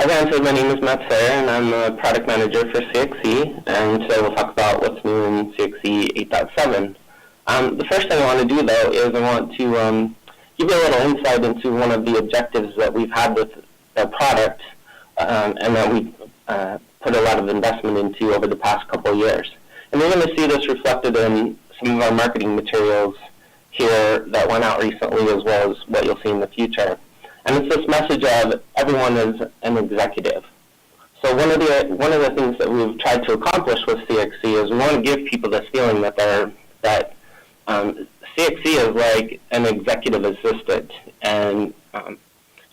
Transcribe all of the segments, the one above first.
As I said, my name is Matt Sayer, and I'm a product manager for CXE, and today we'll talk about what's new in CXE 8.7. The first thing I want to do, though, is I want to give you a little insight into one of the objectives that we've had with the product and that we've put a lot of investment into over the past couple of years. And you're going to see this reflected in some of our marketing materials here that went out recently, as well as what you'll see in the future. And it's this message of everyone is an executive. So one of the things that we've tried to accomplish with CXE is we want to give people this feeling that CXE is like an executive assistant, and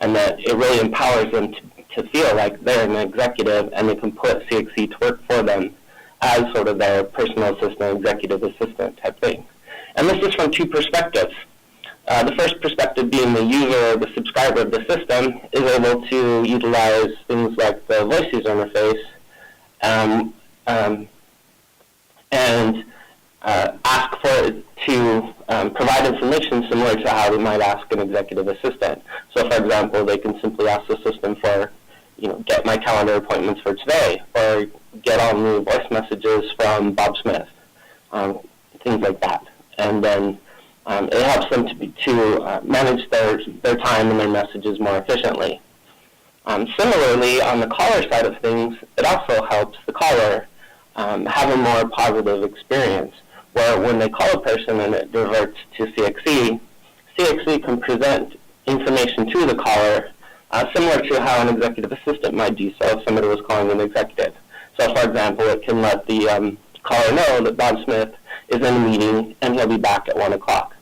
that it really empowers them to feel like they're an executive and they can put CXE to work for them as sort of their personal assistant, executive assistant type thing. And this is from two perspectives. The first perspective being the user, the subscriber of the system, is able to utilize things like the voice user interface and ask for it to provide information similar to how they might ask an executive assistant. So, for example, they can simply ask the system for, get my calendar appointments for today, or get all new voice messages from Bob Smith, things like that. And then it helps them to manage their time and their messages more efficiently. Similarly, on the caller side of things, it also helps the caller have a more positive experience, where when they call a person and it diverts to CXE, CXE can present information to the caller similar to how an executive assistant might do so if somebody was calling an executive. So, for example, it can let the caller know that Bob Smith is in a meeting and he'll be back at 1 o'clock.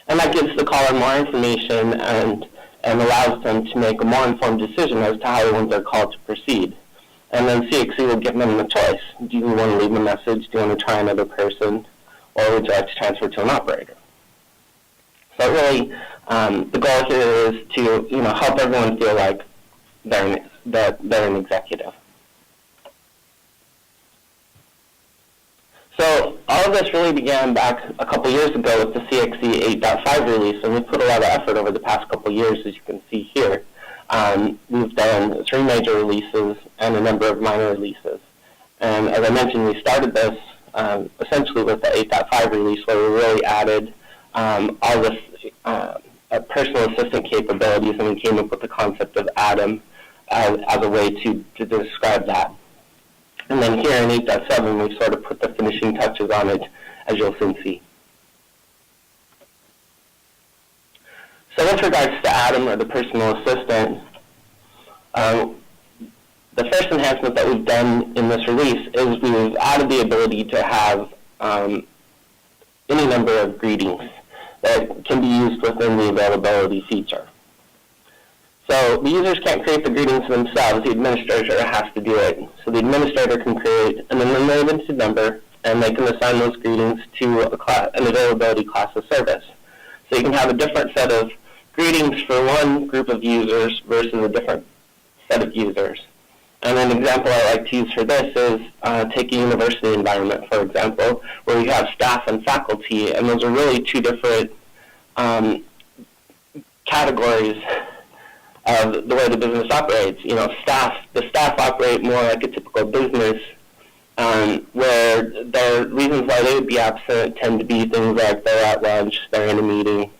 And that gives the caller more information and allows them to make a more informed decision as to how they want their call to proceed. And then CXE will give them the choice. Do you want to leave a message? Do you want to try another person? Or would you like to transfer to an operator? So really, the goal here is to help everyone feel like they're an executive. So all of this really began back a couple years ago with the CXE 8.5 release, and we've put a lot of effort over the past couple years, as you can see here. We've done 3 major releases and a number of minor releases. And as I mentioned, we started this essentially with the 8.5 release, where we really added all this personal assistant capabilities, and we came up with the concept of Adam as a way to describe that. And then here in 8.7, we sort of put the finishing touches on it, as you'll soon see. So with regards to Adam, or the personal assistant, the first enhancement that we've done in this release is we've added the ability to have any number of greetings that can be used within the availability feature. So the users can't create the greetings themselves. The administrator has to do it. So the administrator can create an unlimited number, and they can assign those greetings to an availability class of service. So you can have a different set of greetings for one group of users versus a different set of users. And an example I like to use for this is take a university environment, for example, where you have staff and faculty, and those are really two different categories of the way the business operates. The staff operate more like a typical business, where the reasons why they would be absent tend to be things like they're at lunch, they're in a meeting,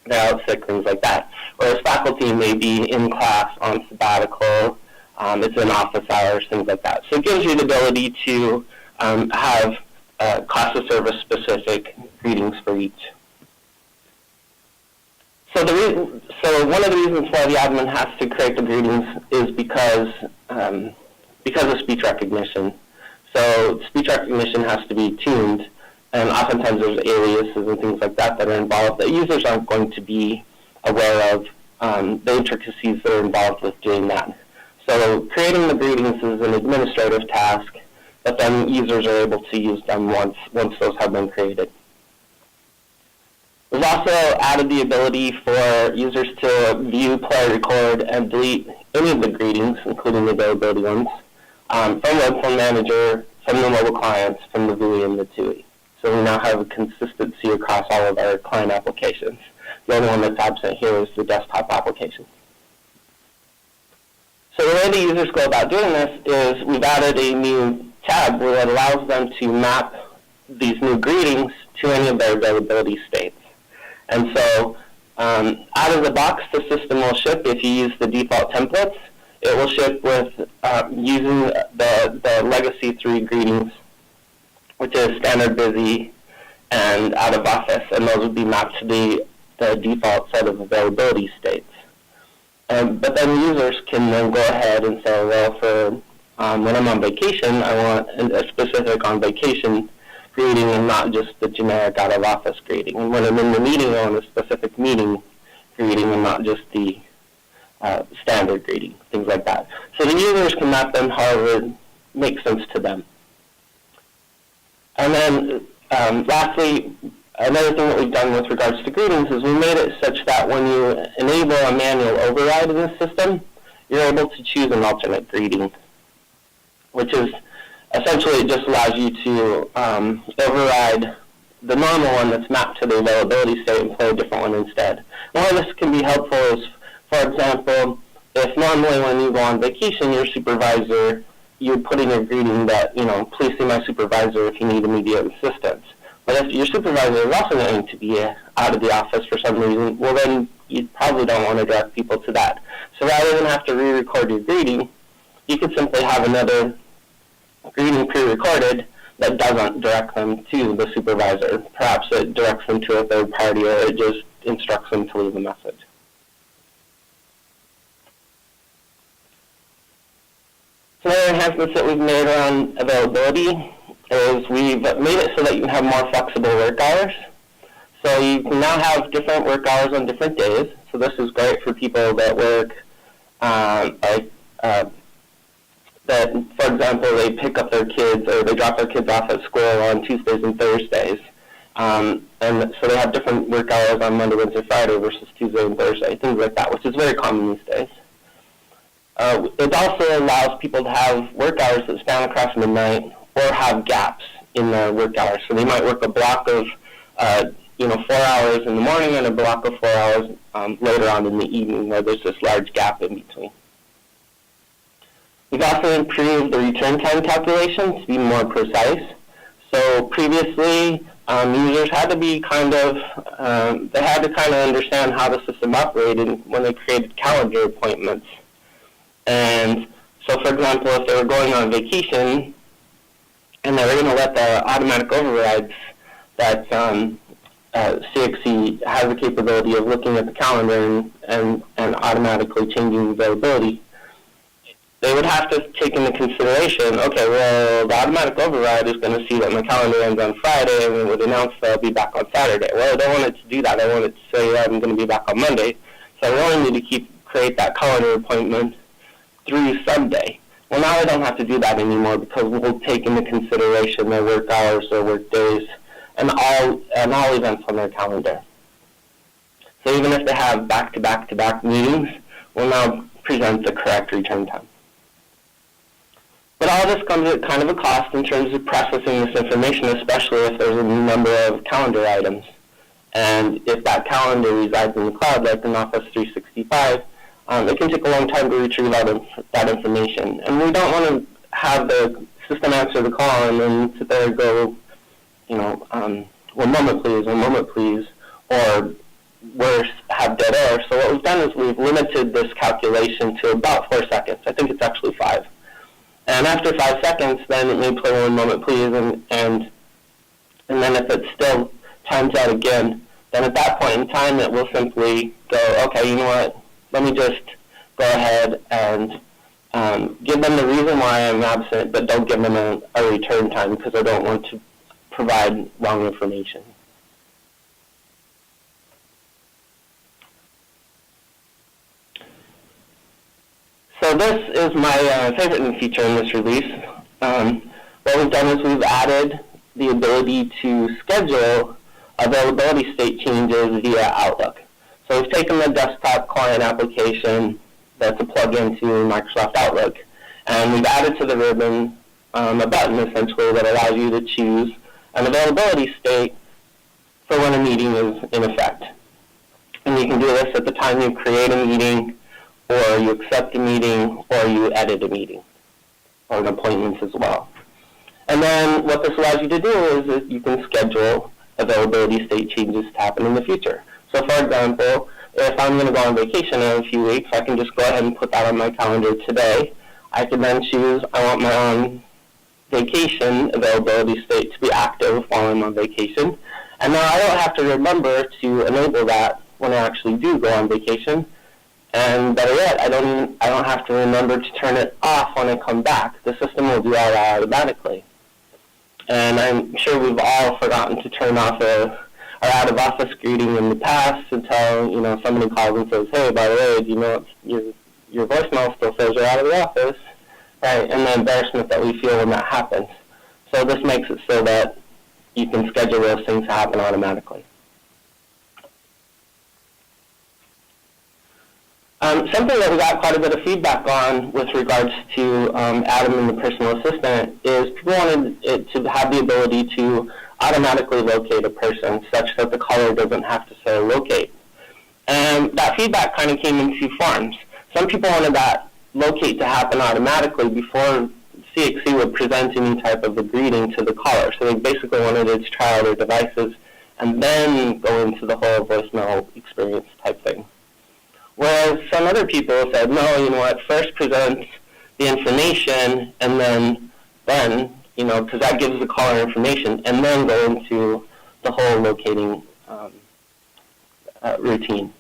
they're out sick, things like that. Whereas faculty may be in class, on sabbatical, it's in office hours, things like that. So it gives you the ability to have class of service specific greetings for each. So one of the reasons why the admin has to create the greetings is because of speech recognition. So speech recognition has to be tuned, and oftentimes there's aliases and things like that are involved that users aren't going to be aware of the intricacies that are involved with doing that. So creating the greetings is an administrative task, but then users are able to use them once those have been created. We've also added the ability for users to view, play, record, and delete any of the greetings, including the availability ones, from Web Phone Manager, from the mobile clients, from the GUI and the TUI. So we now have a consistency across all of our client applications. The only one that's absent here is the desktop application. So the way the users go about doing this is we've added a new tab where it allows them to map these new greetings to any of their availability states. And so out of the box, the system will ship, if you use the default templates, it will ship with using the legacy 3 greetings, which is standard, busy, and out of office, and those would be mapped to the default set of availability states. But then users can then go ahead and say, well, for when I'm on vacation, I want a specific on vacation greeting and not just the generic out of office greeting. And when I'm in the meeting, I want a specific meeting greeting and not just the standard greeting, things like that. So the users can map them however it makes sense to them. And then lastly, another thing that we've done with regards to greetings is we made it such that when you enable a manual override in the system, you're able to choose an alternate greeting, which is essentially it just allows you to override the normal one that's mapped to the availability state and play a different one instead. And why this can be helpful is, for example, if normally when you go on vacation, your supervisor, you put in your greeting that, please see my supervisor if you need immediate assistance. But if your supervisor is also going to be out of the office for some reason, well then you probably don't want to direct people to that. So rather than have to re-record your greeting, you could simply have another greeting pre-recorded that doesn't direct them to the supervisor. Perhaps it directs them to a third party, or it just instructs them to leave a message. Some other enhancements that we've made around availability is we've made it so that you can have more flexible work hours. So you can now have different work hours on different days. So this is great for people that work, that, for example, they pick up their kids or they drop their kids off at school on Tuesdays and Thursdays. And so they have different work hours on Monday, Wednesday, Friday versus Tuesday and Thursday, things like that, which is very common these days. It also allows people to have work hours that span across midnight or have gaps in their work hours. So they might work a block of 4 hours in the morning and a block of 4 hours later on in the evening, where there's this large gap in between. We've also improved the return time calculation to be more precise. So previously, users had to be they had to kind of understand how the system operated when they created calendar appointments. And so, for example, if they were going on vacation and they were going to let the automatic overrides that CXC has the capability of looking at the calendar and automatically changing availability, they would have to take into consideration, okay, well, the automatic override is going to see that my calendar ends on Friday and it would announce that I'll be back on Saturday. Well, I don't want it to do that. I want it to say I'm going to be back on Monday. So I only need to create that calendar appointment through Sunday. Well, now I don't have to do that anymore because we'll take into consideration their work hours, their work days, and all events on their calendar. So even if they have back-to-back-to-back meetings, we'll now present the correct return time. But all this comes at kind of a cost in terms of processing this information, especially if there's a number of calendar items. And if that calendar resides in the cloud, like in Office 365, it can take a long time to retrieve that information. And we don't want to have the system answer the call and then sit there and go, one moment please, or worse, have dead air. So what we've done is we've limited this calculation to about 4 seconds. I think it's actually 5. And after 5 seconds, then it may play one moment please, and then if it still times out again, then at that point in time it will simply go, okay, you know what, let me just go ahead and give them the reason why I'm absent, but don't give them a return time because I don't want to provide wrong information. So this is my favorite new feature in this release. What we've done is we've added the ability to schedule availability state changes via Outlook. So we've taken the desktop client application that's a plug-in to Microsoft Outlook, and we've added to the ribbon a button essentially that allows you to choose an availability state for when a meeting is in effect. And you can do this at the time you create a meeting, or or you accept a meeting, or you edit a meeting, or an appointment as well. And then what this allows you to do is that you can schedule availability state changes to happen in the future. So for example, if I'm going to go on vacation in a few weeks, I can just go ahead and put that on my calendar today. I can then choose I want my own vacation availability state to be active while I'm on vacation. And now I don't have to remember to enable that when I actually do go on vacation. And better yet, I don't have to remember to turn it off when I come back. The system will do all that automatically. And I'm sure we've all forgotten to turn off our out-of-office greeting in the past until, somebody calls and says, hey, by the way, do you know your voicemail still says you're out of the office? Right, and the embarrassment that we feel when that happens. So this makes it so that you can schedule those things to happen automatically. Something that we got quite a bit of feedback on with regards to Adam and the personal assistant is people wanted it to have the ability to automatically locate a person such that the caller doesn't have to say locate. And that feedback kind of came in two forms. Some people wanted that locate to happen automatically before CXC would present any type of a greeting to the caller. So they basically wanted it to try out their devices and then go into the whole voicemail experience type thing. Whereas some other people said, no, you know what, first present the information and then because that gives the caller information, and then go into the whole locating routine.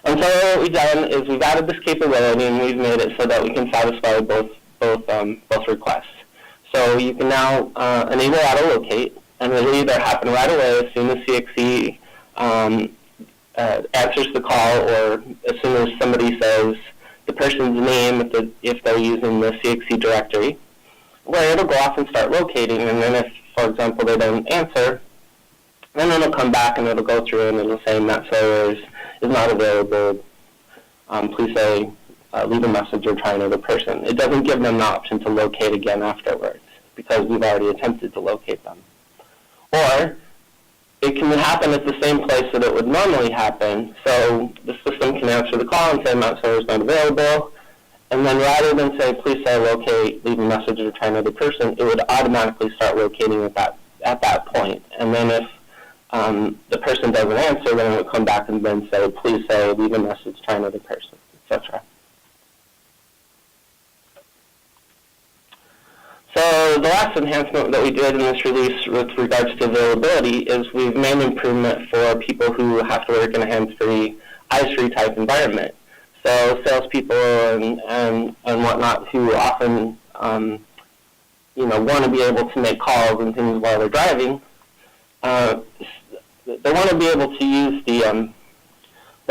And so what we've done is we've added this capability and we've made it so that we can satisfy both requests. So you can now enable auto-locate, and it'll either happen right away as soon as CXC answers the call, or as soon as somebody says the person's name if they're using the CXC directory, where it'll go off and start locating, and then if, for example, they don't answer, then it'll come back and it'll go through and it'll say Matt Sawyer is not available. Please say, leave a message or try another person. It doesn't give them the option to locate again afterwards because we've already attempted to locate them. Or it can happen at the same place that it would normally happen. So the system can answer the call and say Matt Sawyer is not available. And then rather than say, please say locate, leave a message or try another person, it would automatically start locating at that point. And then if the person doesn't answer, then it would come back and then say, please say, leave a message, try another person, etc. So the last enhancement that we did in this release with regards to availability is we've made an improvement for people who have to work in a hands-free, eyes-free type environment. So salespeople and whatnot who often want to be able to make calls and things while they're driving, they want to be able to use the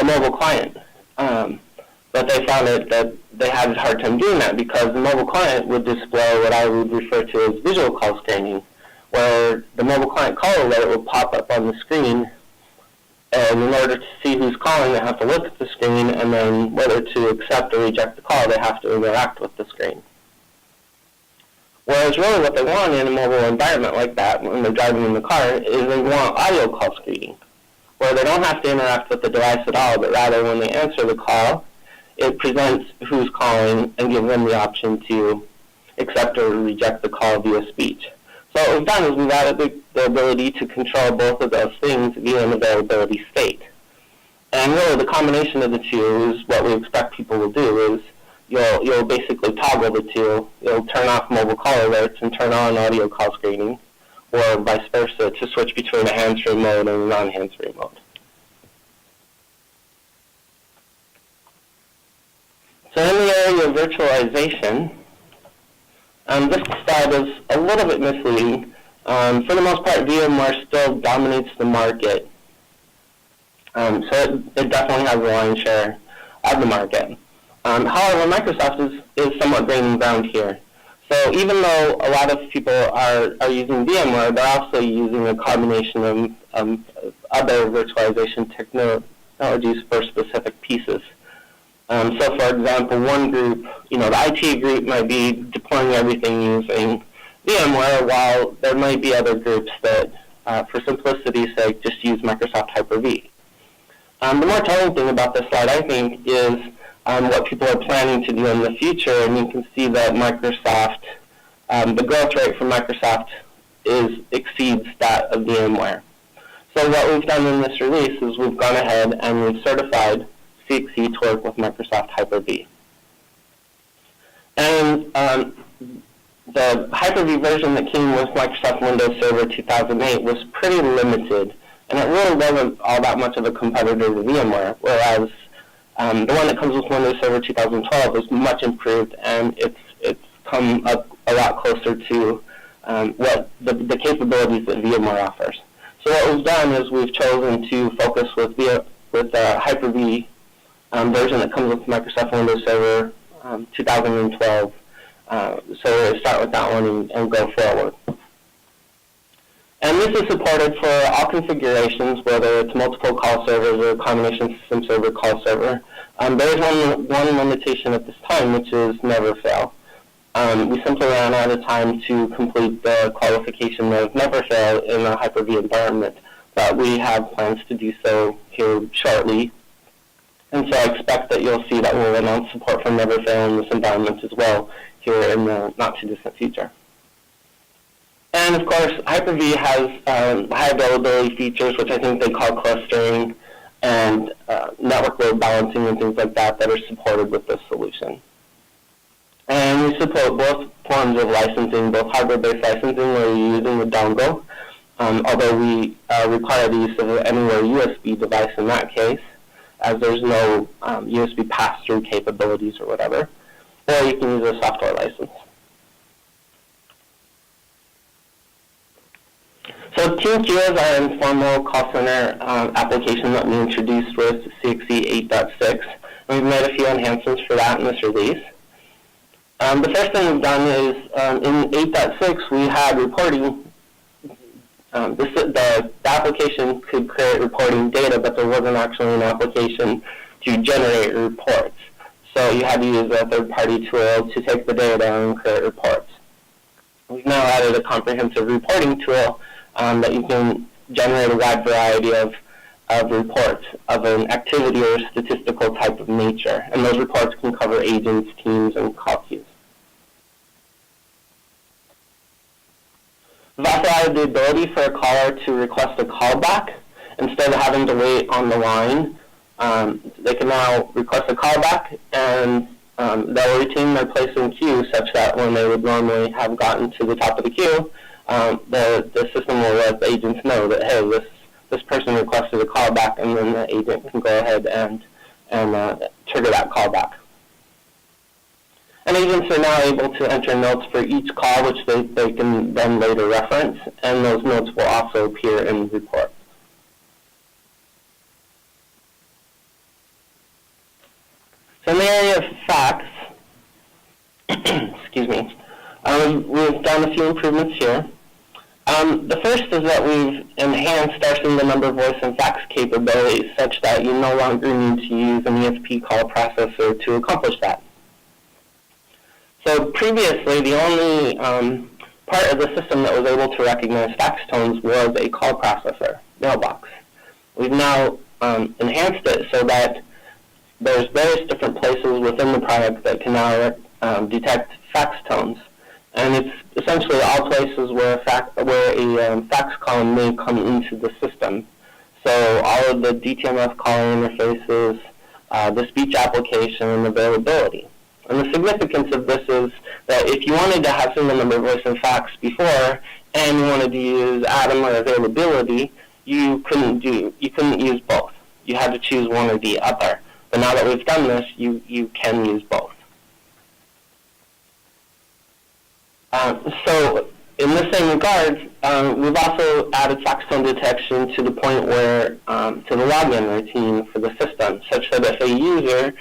mobile client. But they found that they had a hard time doing that because the mobile client would display what I would refer to as visual call screening, where the mobile client call alert would pop up on the screen, and in order to see who's calling, they have to look at the screen, and then whether to accept or reject the call, they have to interact with the screen. Whereas really what they want in a mobile environment like that, when they're driving in the car, is they want audio call screening, where they don't have to interact with the device at all, but rather when they answer the call, it presents who's calling and gives them the option to accept or reject the call via speech. So what we've done is we've added the ability to control both of those things via an availability state. And really the combination of the two is what we expect people will do is you'll basically toggle the two. You'll turn off mobile call alerts and turn on audio call screening, or vice versa, to switch between a hands-free mode and a non-hands-free mode. So in the area of virtualization, this slide is a little bit misleading. For the most part, VMware still dominates the market. So it definitely has a lion's share of the market. However, Microsoft is somewhat gaining ground here. So even though a lot of people are using VMware, they're also using a combination of other virtualization technologies for specific pieces. So, for example, one group, the IT group might be deploying everything using VMware, while there might be other groups that, for simplicity's sake, just use Microsoft Hyper-V. The more telling thing about this slide, I think, is what people are planning to do in the future, and you can see that Microsoft, the growth rate for Microsoft exceeds that of VMware. So what we've done in this release is we've gone ahead and we've certified CXC to work with Microsoft Hyper-V. And the Hyper-V version that came with Microsoft Windows Server 2008 was pretty limited, and it really wasn't all that much of a competitor to VMware, whereas the one that comes with Windows Server 2012 is much improved, and it's come up a lot closer to what the capabilities that VMware offers. So what we've done is we've chosen to focus with the Hyper-V version that comes with Microsoft Windows Server 2012. So we'll start with that one and go forward. And this is supported for all configurations, whether it's multiple call servers or a combination system server call server. There is one limitation at this time, which is never fail. We simply ran out of time to complete the qualification of never fail in a Hyper-V environment, but we have plans to do so here shortly. And so I expect that you'll see that we'll announce support for never fail in this environment as well here in the not-too-distant future. And of course, Hyper-V has high availability features, which I think they call clustering, and network load balancing and things like that are supported with this solution. And we support both forms of licensing, both hardware-based licensing where you're using the dongle, although we require the use of an anywhere USB device in that case, as there's no USB pass-through capabilities or whatever, or you can use a software license. So TeamQ is our informal call center application that we introduced with CXC 8.6, and we've made a few enhancements for that in this release. The first thing we've done is in 8.6 we had reporting. The application could create reporting data, but there wasn't actually an application to generate reports. So you had to use a third-party tool to take the data and create reports. We've now added a comprehensive reporting tool that you can generate a wide variety of reports of an activity or statistical type of nature. And those reports can cover agents, teams, and call queues. We've also added the ability for a caller to request a callback. Instead of having to wait on the line, they can now request a callback, and they'll retain their place in queue such that when they would normally have gotten to the top of the queue, the system will let the agents know that, hey, this person requested a callback, and then the agent can go ahead and trigger that callback. And agents are now able to enter notes for each call, which they can then later reference, and those notes will also appear in the report. So in the area of facts, excuse me, we've done a few improvements here. The first is that we've enhanced our single number voice and fax capabilities such that you no longer need to use an ESP call processor to accomplish that. So previously, the only part of the system that was able to recognize fax tones was a call processor, mailbox. We've now enhanced it so that there's various different places within the product that can now detect fax tones. And it's essentially all places where a fax call may come into the system. So all of the DTMF calling interfaces, the speech application, and availability. And the significance of this is that if you wanted to have single number voice and fax before, and you wanted to use Atom or availability, you couldn't use both. You had to choose one or the other. But now that we've done this, you can use both. So in the same regard, we've also added fax tone detection to the point where, to the login routine for the system, such that if a user,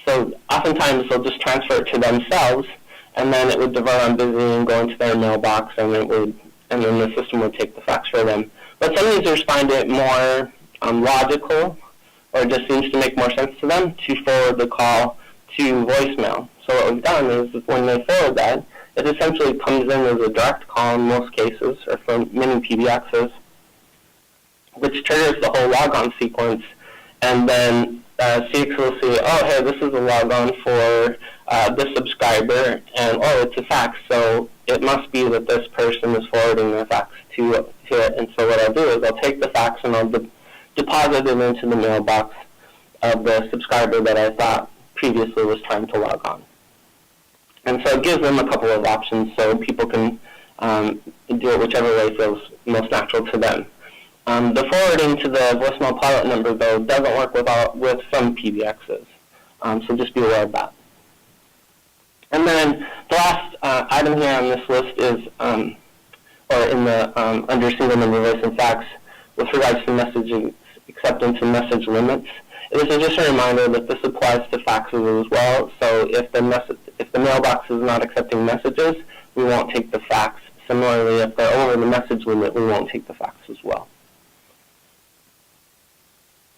so oftentimes they'll just transfer it to themselves, and then it would divert on busy and go into their mailbox, and then the system would take the fax for them. But some users find it more logical, or it just seems to make more sense to them to forward the call to voicemail. So what we've done is when they forward that, it essentially comes in as a direct call in most cases, or for many PBXs, which triggers the whole logon sequence, and then CX will see, oh, hey, this is a logon for this subscriber, and oh, it's a fax, so it must be that this person is forwarding their fax to it. And so what I'll do is I'll take the fax and I'll deposit it into the mailbox of the subscriber that I thought previously was trying to log on. And so it gives them a couple of options so people can do it whichever way feels most natural to them. The forwarding to the voicemail pilot number, though, doesn't work with some PBXs, so just be aware of that. And then the last item here on this list is, or in the under single number voice and fax, with regards to messaging acceptance and message limits. This is just a reminder that this applies to faxes as well. So if the mailbox is not accepting messages, we won't take the fax. Similarly, if they're over the message limit, we won't take the fax as well.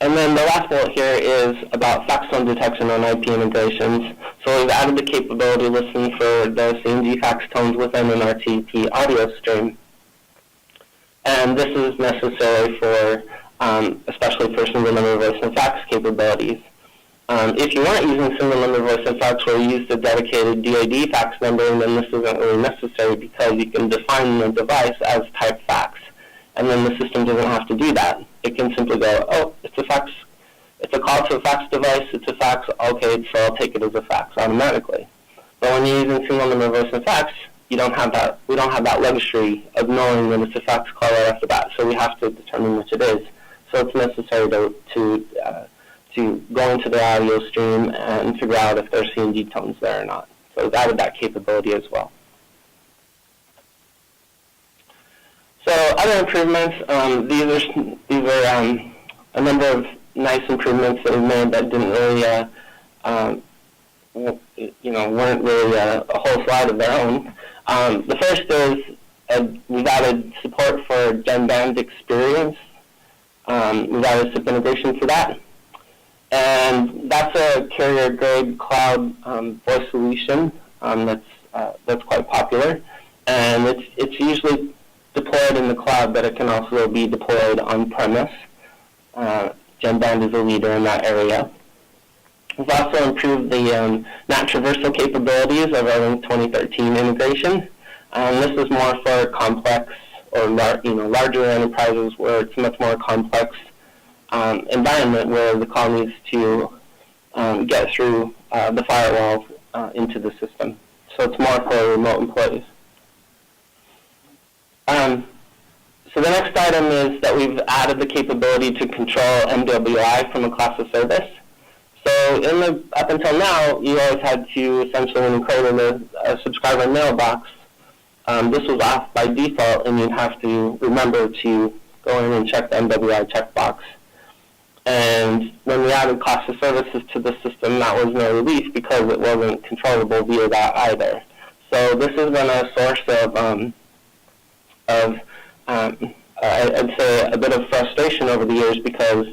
And then the last bullet here is about fax tone detection on IP integrations. So we've added the capability to listen for the CNG fax tones within an RTP audio stream. And this is necessary for, especially for single number voice and fax capabilities. If you weren't using single number voice and fax or you used a dedicated DoD fax number, then this isn't really necessary because you can define the device as type fax. And then the system doesn't have to do that. It can simply go, oh, it's a fax, it's a call to a fax device, it's a fax, okay, so I'll take it as a fax automatically. But when you're using single number voice and fax, you don't have that, we don't have that luxury of knowing that it's a fax call right off the bat, so we have to determine which it is. So it's necessary to go into the audio stream and figure out if there's CNG tones there or not. So we've added that capability as well. So other improvements, these are a number of nice improvements that we made that didn't really, weren't really a whole slide of their own. The first is we've added support for GENBAND EXPERiUS. We've added SIP integration for that. And that's a carrier-grade cloud voice solution that's quite popular. And it's usually deployed in the cloud, but it can also be deployed on-premise. GENBAND is a leader in that area. We've also improved the NAT traversal capabilities of our Link 2013 integration. This is more for complex or larger enterprises where it's a much more complex environment where the call needs to get through the firewall into the system. So it's more for remote employees. So the next item is that we've added the capability to control MWI from a class of service. So up until now, you always had to essentially, when you created a subscriber mailbox, this was off by default, and you'd have to remember to go in and check the MWI checkbox. And when we added class of services to the system, that was no relief because it wasn't controllable via that either. So this has been a source of I'd say a bit of frustration over the years because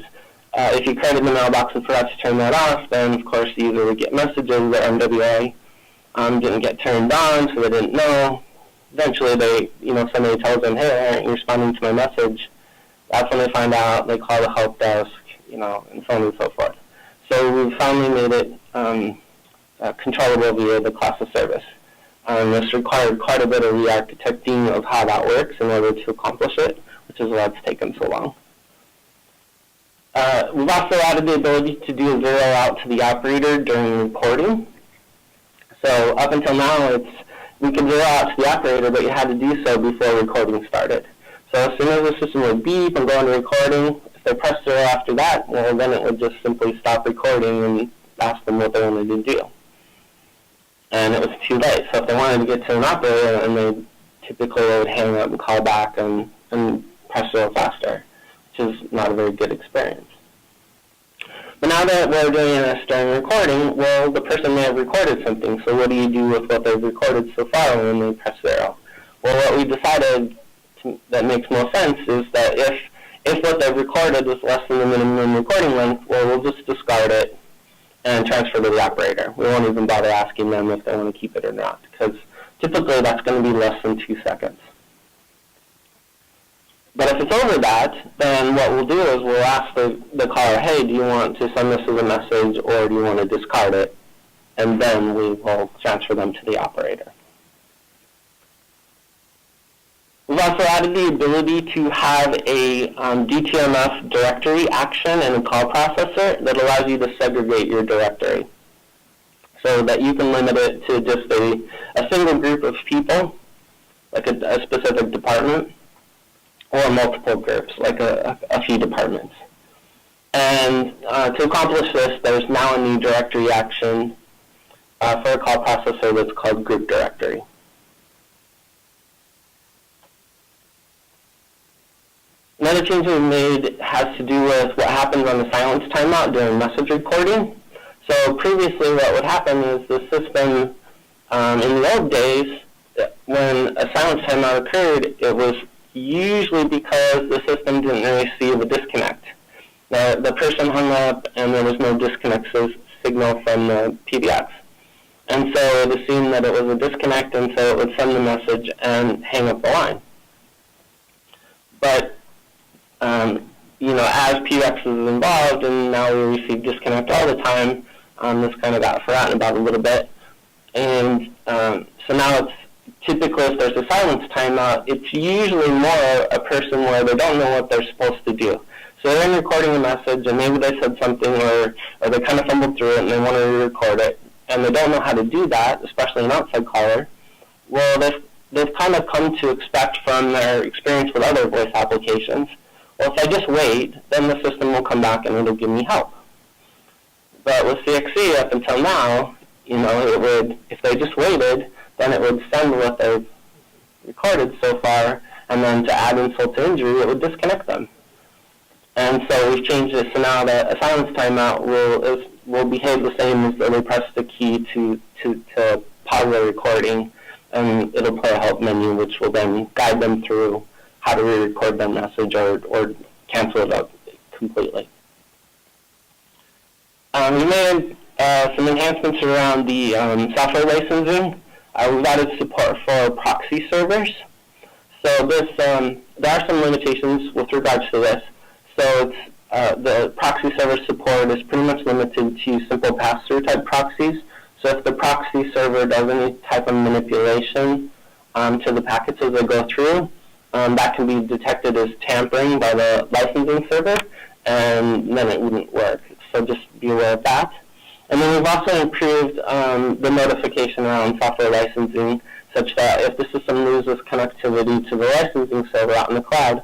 if you created the mailbox and forgot to turn that off, then of course the user would get messages that MWA didn't get turned on, so they didn't know. Eventually somebody tells them, hey, why aren't you responding to my message? That's when they find out, they call the help desk, and so on and so forth. So we finally made it controllable via the class of service. This required quite a bit of re-architecting of how that works in order to accomplish it, which is why it's taken so long. We've also added the ability to do a zero out to the operator during recording. So up until now, we could zero out to the operator, but you had to do so before recording started. So as soon as the system would beep and go into recording, if they pressed zero after that, well, then it would just simply stop recording and ask them what they wanted to do. And it was too late. So if they wanted to get to an operator, and they typically would hang up and call back and press zero faster, which is not a very good experience. But now that we're doing this during recording, well, the person may have recorded something, so what do you do with what they've recorded so far when they press zero? Well, what we decided that makes more sense is that if what they've recorded is less than the minimum recording length, well, we'll just discard it and transfer to the operator. We won't even bother asking them if they want to keep it or not, because typically that's going to be less than 2 seconds. But if it's over that, then what we'll do is we'll ask the caller, hey, do you want to send this as a message or do you want to discard it? And then we will transfer them to the operator. We've also added the ability to have a DTMF directory action in a call processor that allows you to segregate your directory so that you can limit it to just a single group of people, like a specific department, or multiple groups, like a few departments. And to accomplish this, there's now a new directory action for a call processor that's called group directory. Another change we've made has to do with what happens on the silence timeout during message recording. So previously what would happen is the system, in the old days, when a silence timeout occurred, it was usually because the system didn't receive a disconnect. The person hung up and there was no disconnect signal from the PBX. And so it assumed that it was a disconnect, and so it would send the message and hang up the line. But as PBX is involved and now we receive disconnect all the time, this kind of got forgotten about a little bit. And so now it's typically, if there's a silence timeout, it's usually more a person where they don't know what they're supposed to do. So they're recording a message and maybe they said something or they kind of fumbled through it and they want to re-record it and they don't know how to do that, especially an outside caller. Well, they've kind of come to expect from their experience with other voice applications, well, if I just wait, then the system will come back and it'll give me help. But with CXC, up until now, it would, if they just waited, then it would send what they've recorded so far, and then to add insult to injury, it would disconnect them. And so we've changed this, so now that a silence timeout will behave the same as though they press the key to pause the recording, and it'll play a help menu, which will then guide them through how to re-record their message or cancel it out completely. We made some enhancements around the software licensing. We've added support for proxy servers. So there are some limitations with regards to this. So the proxy server support is pretty much limited to simple pass-through type proxies. So if the proxy server does any type of manipulation to the packets as they go through, that can be detected as tampering by the licensing server, and then it wouldn't work. So just be aware of that. And then we've also improved the notification around software licensing, such that if the system loses connectivity to the licensing server out in the cloud,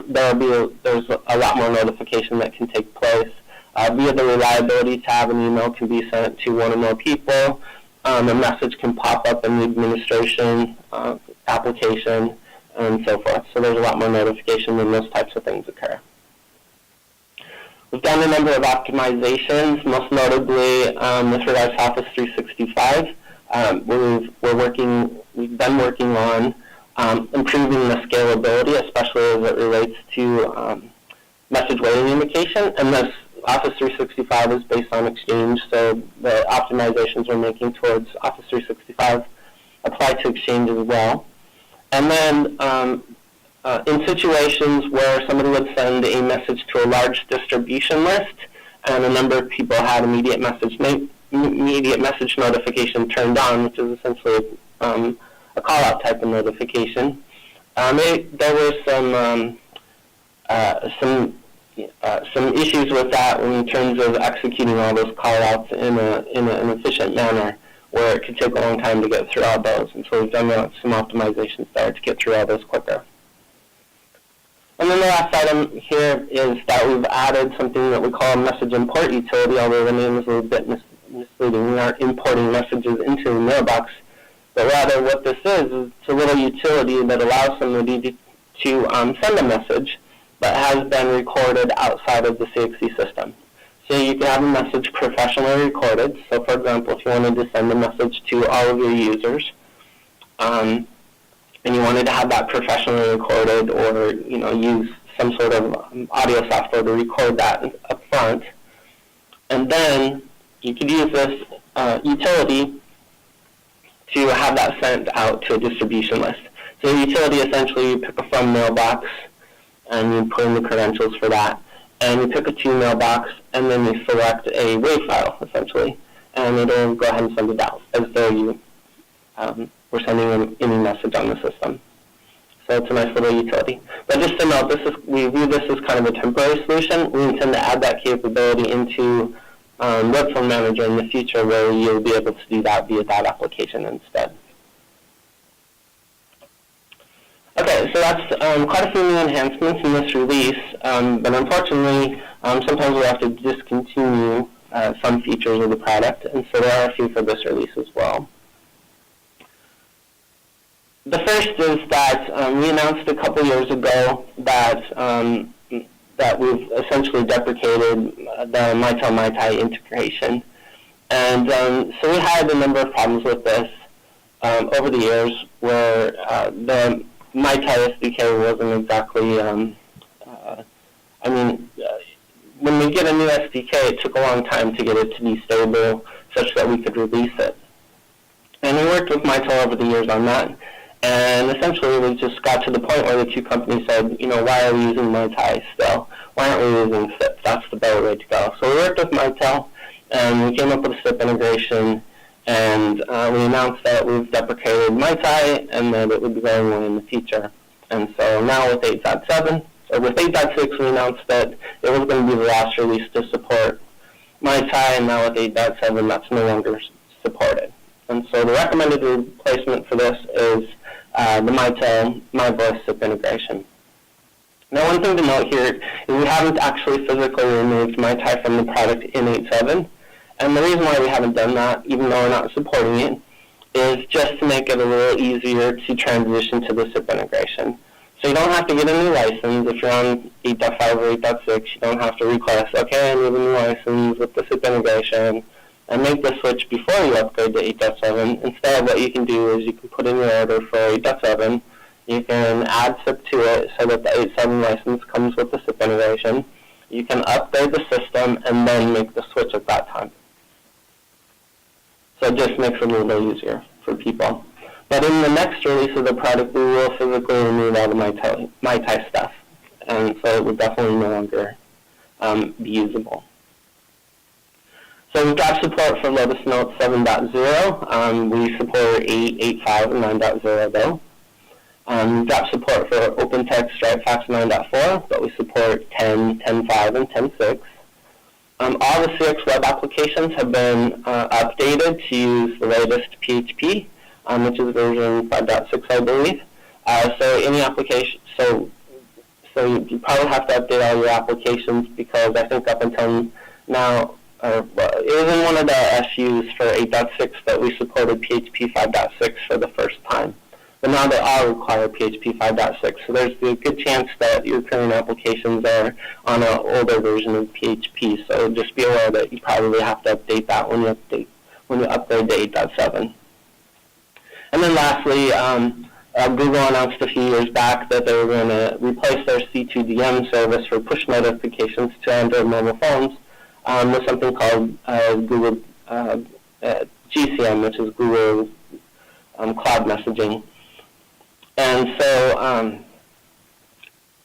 there's a lot more notification that can take place. Via the reliability tab, an email can be sent to one or more people. A message can pop up in the administration application, and so forth. So there's a lot more notification when those types of things occur. We've done a number of optimizations, most notably with regards to Office 365. We've been working on improving the scalability, especially as it relates to message waiting indication. And this Office 365 is based on Exchange, so the optimizations we're making towards Office 365 apply to Exchange as well. And then in situations where somebody would send a message to a large distribution list and a number of people had immediate message notification turned on, which is essentially a call-out type of notification, there were some issues with that in terms of executing all those call-outs in an efficient manner, where it could take a long time to get through all those. And so we've done some optimizations there to get through all those quicker. And then the last item here is that we've added something that we call a message import utility, although the name is a little bit misleading. We aren't importing messages into the mailbox, but rather what this is it's a little utility that allows somebody to send a message that has been recorded outside of the CXC system. So you can have a message professionally recorded. So for example, if you wanted to send a message to all of your users, and you wanted to have that professionally recorded, or use some sort of audio software to record that up front, and then you could use this utility to have that sent out to a distribution list. So utility, essentially, you pick a from mailbox, and you put in the credentials for that. And you pick a to mailbox, and then you select a WAV file, essentially. And it'll go ahead and send it out as though you were sending any message on the system. So it's a nice little utility. But just to note, we view this as kind of a temporary solution. We intend to add that capability into Web Phone Manager in the future, where you'll be able to do that via that application instead. Okay, so that's quite a few new enhancements in this release, but unfortunately, sometimes we have to discontinue some features of the product, and so there are a few for this release as well. The first is that we announced a couple years ago that that we've essentially deprecated the MyTel-MyTie integration, and so we had a number of problems with this over the years, where the MyTel SDK wasn't exactly, when we get a new SDK, it took a long time to get it to be stable such that we could release it. And we worked with MyTel over the years on that. And essentially, we just got to the point where the two companies said, why are we using MyTel still? Why aren't we using SIP? That's the better way to go. So we worked with MyTel, and we came up with a SIP integration, and we announced that we've deprecated MyTel and that it would be going away in the future. And so now with 8.7, or with 8.6, we announced that it was going to be the last release to support MyTel, and now with 8.7, that's no longer supported. And so the recommended replacement for this is the MyTel MyVoice SIP integration. Now, one thing to note here is we haven't actually physically removed MyTel from the product in 8.7. And the reason why we haven't done that, even though we're not supporting it, is just to make it a little easier to transition to the SIP integration. So you don't have to get a new license. If you're on 8.5 or 8.6, you don't have to request, okay, I need a new license with the SIP integration, and make the switch before you upgrade to 8.7. Instead, what you can do is you can put in your order for 8.7. You can add SIP to it so that the 8.7 license comes with the SIP integration. You can upgrade the system and then make the switch at that time. So it just makes it a little easier for people. But in the next release of the product, we will physically remove all the MyTel stuff. And so it will definitely no longer be usable. So we've got support for Lotus Note 7.0. We support 8, 8.5, and 9.0 though. We've got support for OpenText Stripefx 9.4, but we support 10, 10.5, and 10.6. All the CX web applications have been updated to use the latest PHP, which is version 5.6, I believe. So any application, so you probably have to update all your applications, because I think up until now, it was in one of the SUs for 8.6 that we supported PHP 5.6 for the first time. But now they all require PHP 5.6, so there's a good chance that your current applications are on an older version of PHP. So just be aware that you probably have to update that when you upgrade to 8.7. And then lastly, Google announced a few years back that they were going to replace their C2DM service for push notifications to Android mobile phones with something called Google GCM, which is Google Cloud Messaging. And so,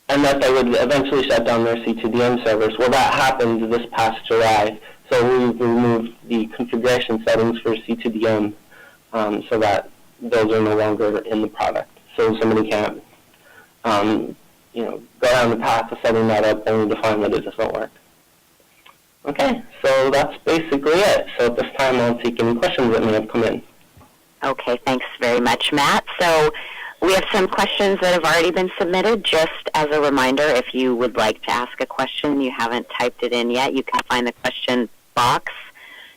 and that they would eventually shut down their C2DM servers. Well, that happened this past July, so we've removed the configuration settings for C2DM so that those are no longer in the product. So somebody can't, go down the path of setting that up only to find that it doesn't work. Okay, so that's basically it. So at this time, I'll take any questions that may have come in. Okay, thanks very much, Matt. So we have some questions that have already been submitted. Just as a reminder, if you would like to ask a question, you haven't typed it in yet, you can find the question box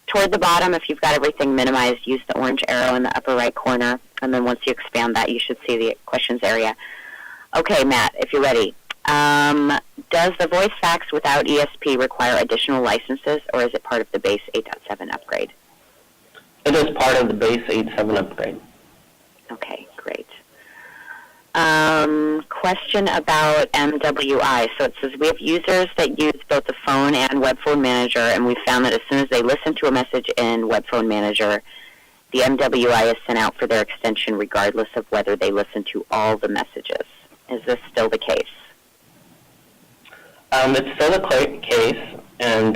toward the bottom. If you've got everything minimized, use the orange arrow in the upper right corner, and then once you expand that, you should see the questions area. Okay, Matt, if you're ready. Does the voice fax without ESP require additional licenses, or is it part of the base 8.7 upgrade? It is part of the base 8.7 upgrade. Okay, great. Question about MWI. So it says we have users that use both the phone and Web Phone Manager, and we found that as soon as they listen to a message in Web Phone Manager the MWI is sent out for their extension regardless of whether they listen to all the messages. Is this still the case? It's still the case, and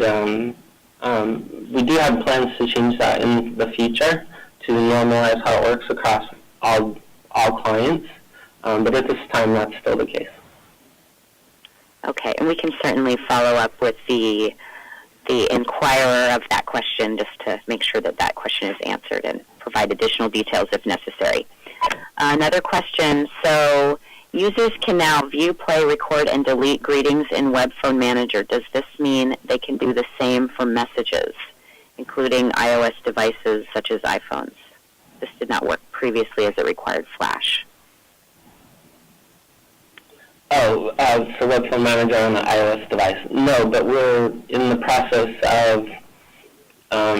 we do have plans to change that in the future to normalize how it works across all clients, but at this time that's still the case. Okay, and we can certainly follow up with the inquirer of that question just to make sure that that question is answered and provide additional details if necessary. Another question, so users can now view, play, record, and delete greetings in Web Phone Manager. Does this mean they can do the same for messages, including iOS devices such as iPhones? This did not work previously as it required Flash. Oh, for Web Phone Manager on the iOS device. No, but we're in the process of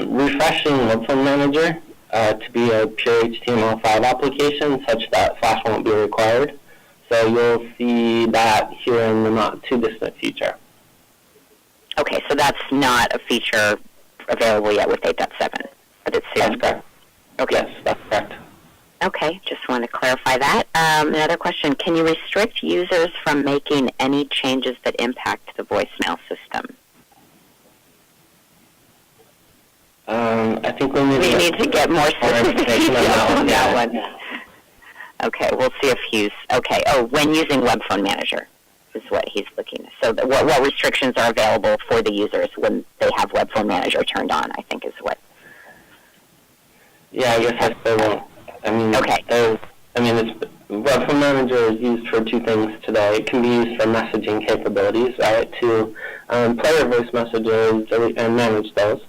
refreshing Web Phone Manager to be a pure HTML5 application such that Flash won't be required. So you'll see that here in the not-too-distant future. Okay, so that's not a feature available yet with 8.7, but it's soon. That's correct. Okay. Yes, that's correct. Okay, just want to clarify that. Another question, can you restrict users from making any changes that impact the voicemail system? I think we need to get more specific on that one. Okay, we'll see if he's, okay, when using Web Phone Manager is what he's looking at. So what restrictions are available for the users when they have Web Phone Manager turned on, I think is what. Yeah, I guess I still won't. Okay. Web Phone Manager is used for two things today. It can be used for messaging capabilities, right, to play your voice messages and manage those.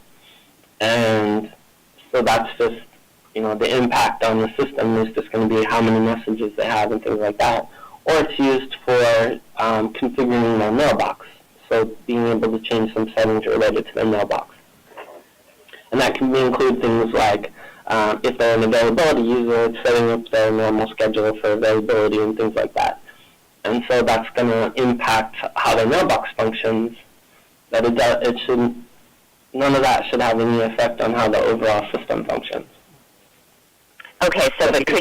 And so that's just, the impact on the system is just going to be how many messages they have and things like that. Or it's used for configuring their mailbox, so being able to change some settings related to their mailbox. And that can include things like if they're an availability user, it's setting up their normal schedule for availability and things like that. And so that's going to impact how their mailbox functions. None of that should have any effect on how the overall system functions. Okay, so but go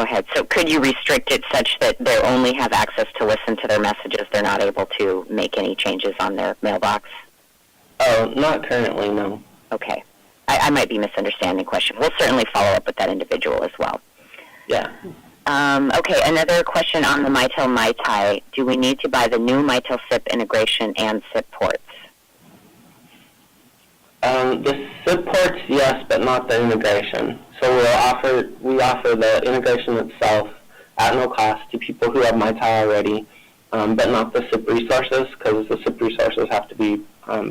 ahead. So could you restrict it such that they only have access to listen to their messages, they're not able to make any changes on their mailbox? Oh, not currently, no. Okay. I might be misunderstanding the question. We'll certainly follow up with that individual as well. Yeah. Okay, another question on the Mitel MiTi. Do we need to buy the new Mitel SIP integration and SIP ports? The SIP ports, yes, but not the integration. So we offer the integration itself at no cost to people who have MiTi already, but not the SIP resources, because the SIP resources have to be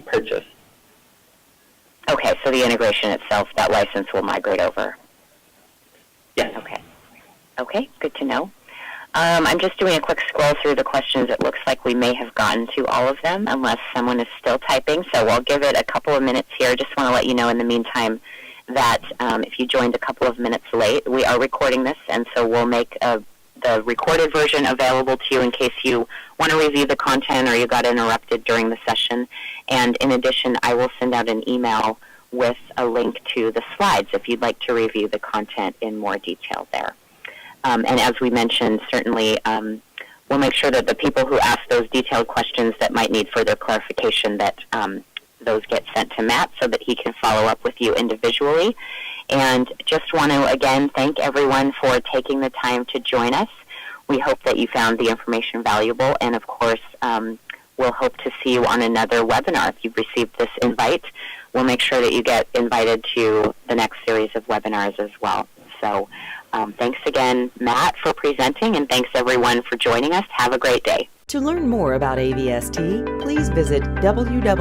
purchased. Okay, so the integration itself, that license will migrate over. Yes. Okay, good to know. I'm just doing a quick scroll through the questions. It looks like we may have gotten to all of them, unless someone is still typing. So I'll give it a couple of minutes here. Just want to let you know in the meantime that if you joined a couple of minutes late, we are recording this, and so we'll make the recorded version available to you in case you want to review the content or you got interrupted during the session. And in addition, I will send out an email with a link to the slides if you'd like to review the content in more detail there. And as we mentioned, certainly we'll make sure that the people who ask those detailed questions that might need further clarification, that those get sent to Matt so that he can follow up with you individually. And just want to, again, thank everyone for taking the time to join us. We hope that you found the information valuable, and of course, we'll hope to see you on another webinar. If you've received this invite, we'll make sure that you get invited to the next series of webinars as well. So thanks again, Matt, for presenting, and thanks everyone for joining us. Have a great day. To learn more about AVST, please visit www.avst.com.